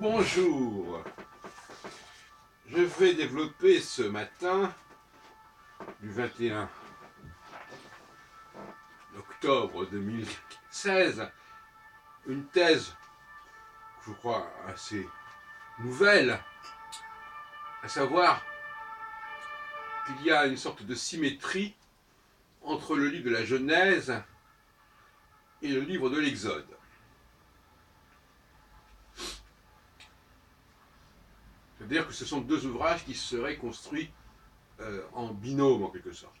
Bonjour, je vais développer ce matin du 21 octobre 2016 une thèse, je crois, assez nouvelle, à savoir qu'il y a une sorte de symétrie entre le livre de la Genèse et le livre de l'Exode. C'est-à-dire que ce sont deux ouvrages qui seraient construits en binôme, en quelque sorte.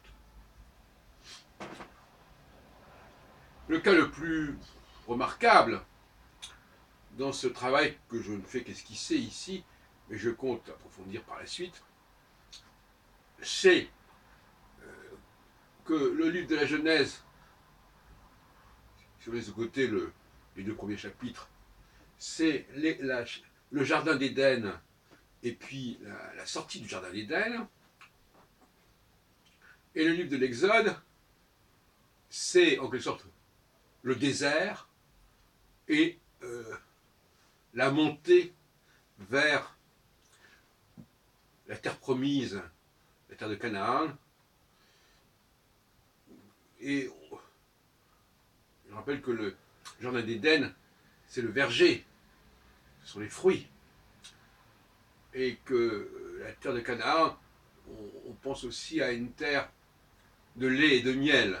Le cas le plus remarquable dans ce travail que je ne fais qu'esquisser ici, mais je compte approfondir par la suite, c'est que le livre de la Genèse, si on laisse de côté les deux premiers chapitres, c'est le jardin d'Éden et puis la sortie du jardin d'Éden. Et le livre de l'Exode, c'est en quelque sorte le désert et la montée vers la terre promise, la terre de Canaan. Et je rappelle que le jardin d'Éden, c'est le verger, ce sont les fruits. Et que la terre de Canaan, on pense aussi à une terre de lait et de miel,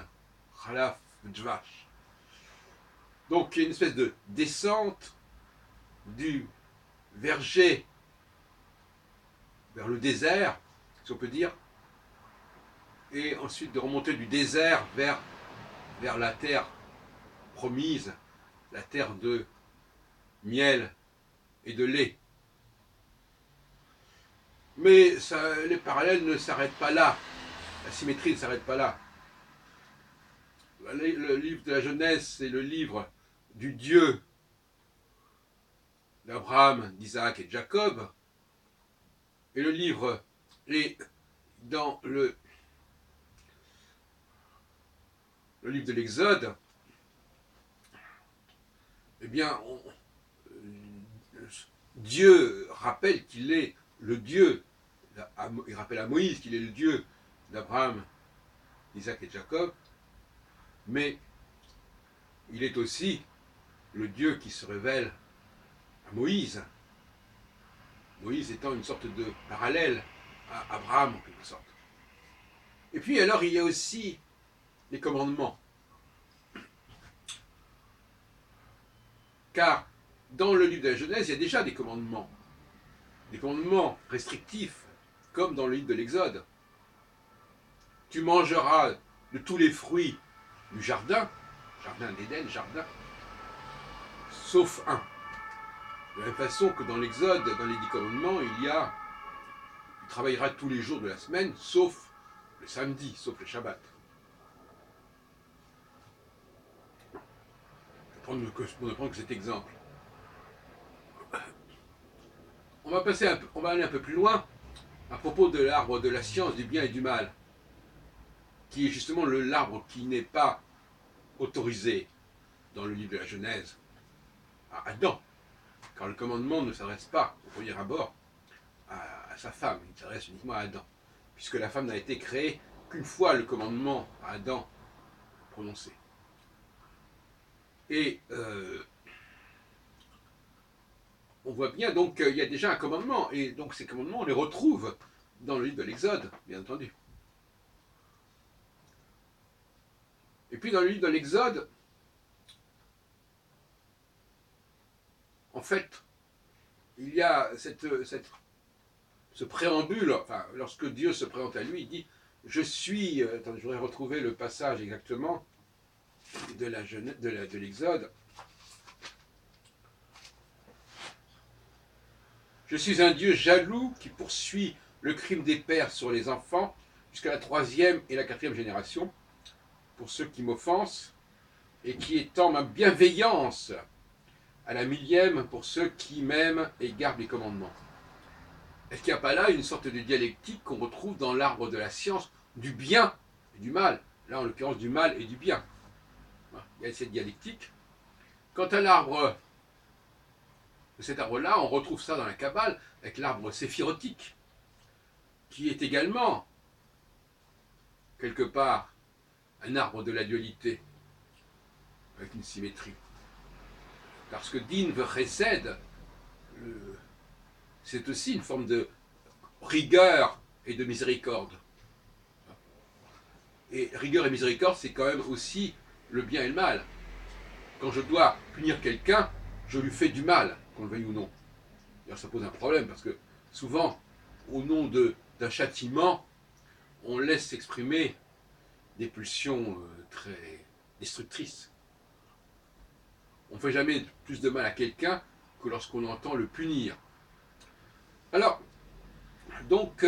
Khalaf Dvash. Donc il y a une espèce de descente du verger vers le désert, si on peut dire, et ensuite de remonter du désert vers la terre promise, la terre de miel et de lait. Mais les parallèles ne s'arrêtent pas là, la symétrie ne s'arrête pas là. Le livre de la Genèse, c'est le livre du Dieu d'Abraham, d'Isaac et de Jacob, et le livre est dans le livre de l'Exode. Eh bien, Dieu rappelle qu'il est le Dieu, il rappelle à Moïse qu'il est le Dieu d'Abraham, d'Isaac et de Jacob, mais il est aussi le Dieu qui se révèle à Moïse. Moïse étant une sorte de parallèle à Abraham en quelque sorte. Et puis alors il y a aussi les commandements. Car dans le livre de la Genèse, il y a déjà des commandements restrictifs, comme dans le livre de l'Exode. Tu mangeras de tous les fruits du jardin d'Éden, sauf un. De la même façon que dans l'Exode, dans les 10 commandements, il y a tu travailleras tous les jours de la semaine, sauf le samedi, sauf le Shabbat. Pour ne prendre que cet exemple. On va aller un peu plus loin à propos de l'arbre de la science du bien et du mal, qui est justement l'arbre qui n'est pas autorisé dans le livre de la Genèse à Adam, car le commandement ne s'adresse pas au premier abord à sa femme, il s'adresse uniquement à Adam, puisque la femme n'a été créée qu'une fois le commandement à Adam prononcé. Et on voit bien donc qu'il y a déjà un commandement, et donc ces commandements on les retrouve dans le livre de l'Exode, bien entendu. Et puis dans le livre de l'Exode, en fait, il y a ce préambule, enfin, lorsque Dieu se présente à lui, il dit « Je suis », attends, je voudrais retrouver le passage exactement de l'Exode. « Je suis un Dieu jaloux qui poursuit le crime des pères sur les enfants jusqu'à la 3e et la 4e génération, pour ceux qui m'offensent, et qui étend ma bienveillance à la 1000e pour ceux qui m'aiment et gardent les commandements. » Est-ce qu'il n'y a pas là une sorte de dialectique qu'on retrouve dans l'arbre de la science du bien et du mal? Là, en l'occurrence, du mal et du bien. Il y a cette dialectique. Quant à l'arbre cet arbre-là, on retrouve ça dans la Kabbale, avec l'arbre séphirotique, qui est également, quelque part, un arbre de la dualité, avec une symétrie. Parce que din veut chesed, c'est aussi une forme de rigueur et de miséricorde. Et rigueur et miséricorde, c'est quand même aussi le bien et le mal. Quand je dois punir quelqu'un, je lui fais du mal, qu'on le veuille ou non. D'ailleurs, ça pose un problème, parce que souvent, au nom d'un châtiment, on laisse s'exprimer des pulsions très destructrices. On ne fait jamais plus de mal à quelqu'un que lorsqu'on entend le punir. Alors, donc,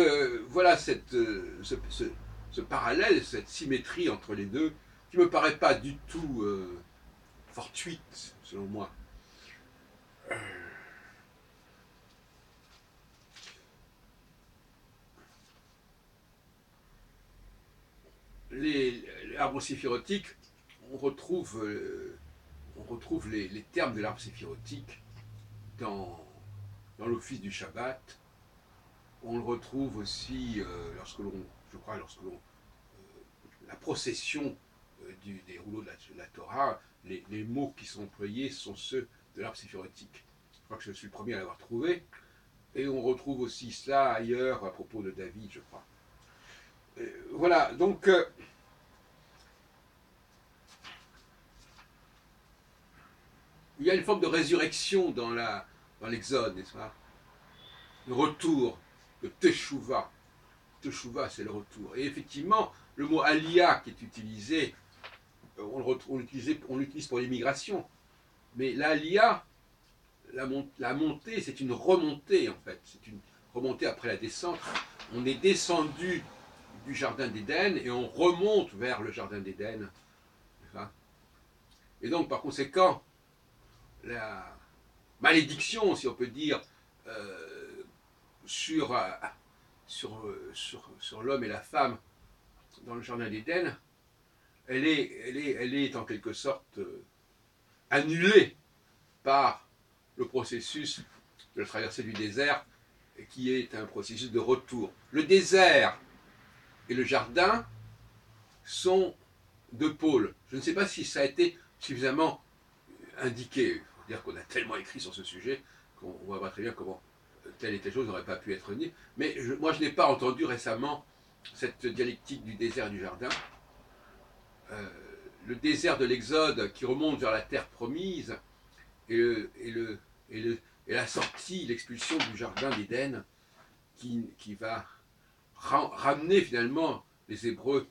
voilà ce parallèle, cette symétrie entre les deux, qui ne me paraît pas du tout fortuite, selon moi. L'arbre séphirotique, on retrouve les termes de l'arbre séphirotique dans l'office du Shabbat. On le retrouve aussi lorsque l'on, la procession des rouleaux de la Torah, les mots qui sont employés sont ceux de l'arbre séphirotique. Je crois que je suis le premier à l'avoir trouvé. Et on retrouve aussi cela ailleurs à propos de David, je crois. Voilà, donc il y a une forme de résurrection dans l'Exode, n'est-ce pas? Le retour de Teshuvah. Teshuvah, c'est le retour. Et effectivement, le mot Aliyah qui est utilisé, on l'utilise pour l'immigration. Mais l'Aliyah, la montée, c'est une remontée en fait. C'est une remontée après la descente. On est descendu du jardin d'Éden et on remonte vers le jardin d'Éden. Et donc, par conséquent, la malédiction, si on peut dire, sur l'homme et la femme dans le jardin d'Éden, elle est en quelque sorte annulée par le processus de la traversée du désert, qui est un processus de retour. Le désert et le jardin sont deux pôles. Je ne sais pas si ça a été suffisamment indiqué. Il faut dire qu'on a tellement écrit sur ce sujet qu'on voit pas très bien comment telle et telle chose n'aurait pas pu être née. Mais moi, je n'ai pas entendu récemment cette dialectique du désert et du jardin. Le désert de l'Exode qui remonte vers la terre promise et la sortie, l'expulsion du jardin d'Éden qui va ramener finalement les Hébreux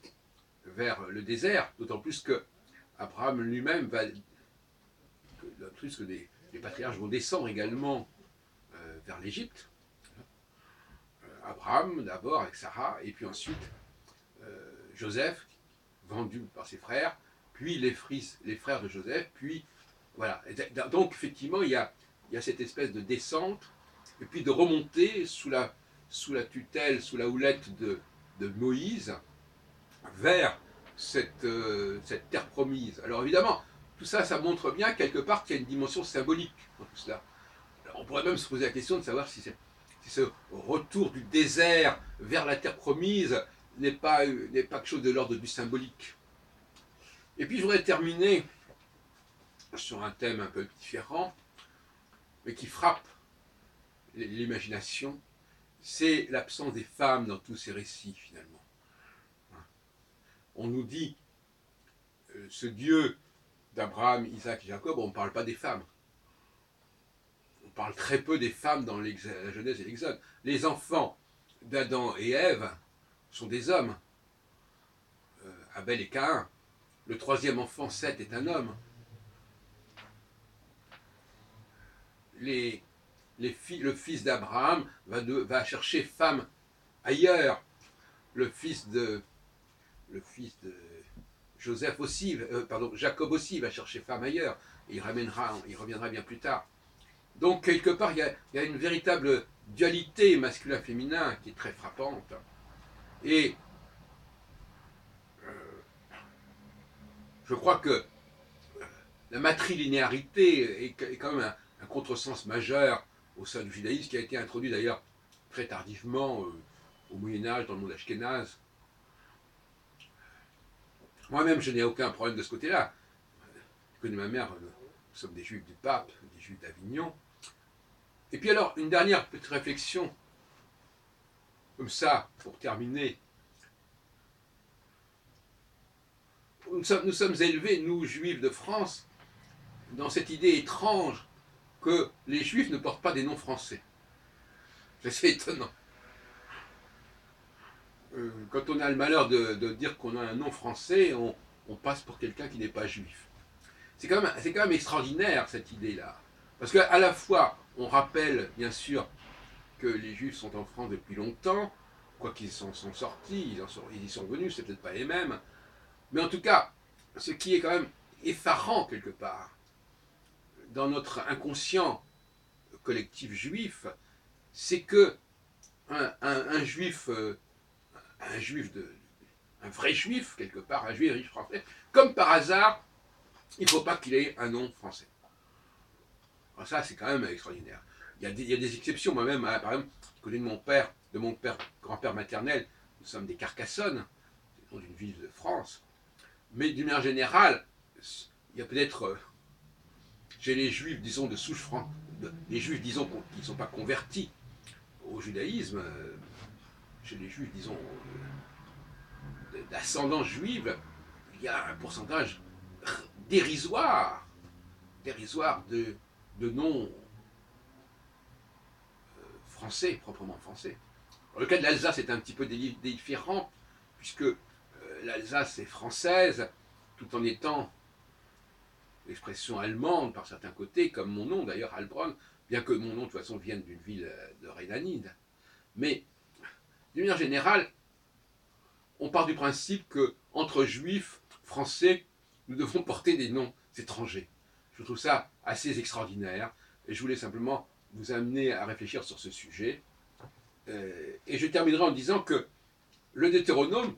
vers le désert, d'autant plus que Abraham lui-même va, plus que les patriarches vont descendre également vers l'Égypte. Abraham d'abord avec Sarah, et puis ensuite Joseph, vendu par ses frères, puis les frères de Joseph, puis voilà. Donc effectivement, il y a cette espèce de descente, et puis de remontée sous la tutelle, sous la houlette de Moïse, vers cette terre promise. Alors évidemment, tout ça, ça montre bien quelque part qu'il y a une dimension symbolique dans tout cela. Alors, on pourrait même se poser la question de savoir si ce retour du désert vers la terre promise n'est pas quelque chose de l'ordre du symbolique. Et puis je voudrais terminer sur un thème un peu différent, mais qui frappe l'imagination, c'est l'absence des femmes dans tous ces récits finalement. On nous dit, ce Dieu d'Abraham, Isaac et Jacob, on ne parle pas des femmes. On parle très peu des femmes dans la Genèse et l'Exode. Les enfants d'Adam et Ève sont des hommes. Abel et Caïn. Le troisième enfant, Seth, est un homme. Le fils d'Abraham va chercher femme ailleurs. Le fils de Joseph aussi, Jacob aussi va chercher femme ailleurs. Et il reviendra bien plus tard. Donc, quelque part, il y a une véritable dualité masculin-féminin qui est très frappante. Et je crois que la matrilinéarité est quand même un contresens majeur au sein du judaïsme qui a été introduit d'ailleurs très tardivement au Moyen-Âge dans le monde ashkénaze. Moi-même, je n'ai aucun problème de ce côté-là. Je connais ma mère, nous sommes des juifs du pape, des juifs d'Avignon. Et puis alors, une dernière petite réflexion, comme ça, pour terminer. Nous sommes élevés, nous, juifs de France, dans cette idée étrange que les juifs ne portent pas des noms français. C'est assez étonnant. Quand on a le malheur de dire qu'on a un nom français, on passe pour quelqu'un qui n'est pas juif. C'est quand même extraordinaire, cette idée-là. Parce qu'à la fois, on rappelle, bien sûr, que les juifs sont en France depuis longtemps, quoi qu'ils sont sortis, ils y sont venus, c'est peut-être pas les mêmes. Mais en tout cas, ce qui est quand même effarant quelque part, dans notre inconscient collectif juif, c'est que un juif, un vrai juif quelque part, un juif français, comme par hasard, il ne faut pas qu'il ait un nom français. Alors ça, c'est quand même extraordinaire. Il y a des exceptions. Moi-même, par exemple, je connais de mon père, grand-père maternel, nous sommes des Carcassonnes, c'est le nom d'une ville de France. Mais d'une manière générale, il y a peut-être chez les juifs, disons, de souche franc, les juifs, disons, qui ne sont pas convertis au judaïsme, chez les juifs, disons, d'ascendance juive, il y a un pourcentage dérisoire de noms français, proprement français. Dans le cas de l'Alsace, c'est un petit peu différent, puisque l'Alsace est française, tout en étant l'expression allemande par certains côtés, comme mon nom d'ailleurs, Heilbronn, bien que mon nom de toute façon vienne d'une ville de Rhénanie. Mais d'une manière générale, on part du principe qu'entre juifs français, nous devons porter des noms étrangers. Je trouve ça assez extraordinaire, et je voulais simplement vous amener à réfléchir sur ce sujet. Et je terminerai en disant que le Deutéronome,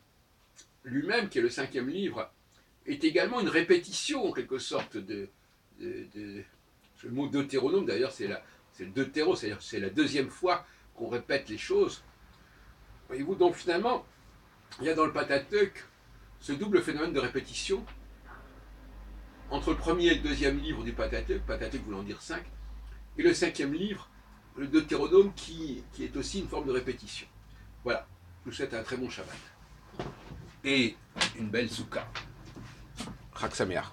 lui-même, qui est le 5e livre, est également une répétition, en quelque sorte, le mot Deutéronome, d'ailleurs, c'est le deutéro, c'est-à-dire c'est la deuxième fois qu'on répète les choses. Voyez-vous, donc finalement, il y a dans le Pentateuque ce double phénomène de répétition entre le premier et le deuxième livre du Pentateuque voulant dire 5, et le 5e livre, le Deutéronome, qui est aussi une forme de répétition. Voilà, je vous souhaite un très bon Shabbat. Et une belle soukha. Chag Sameach.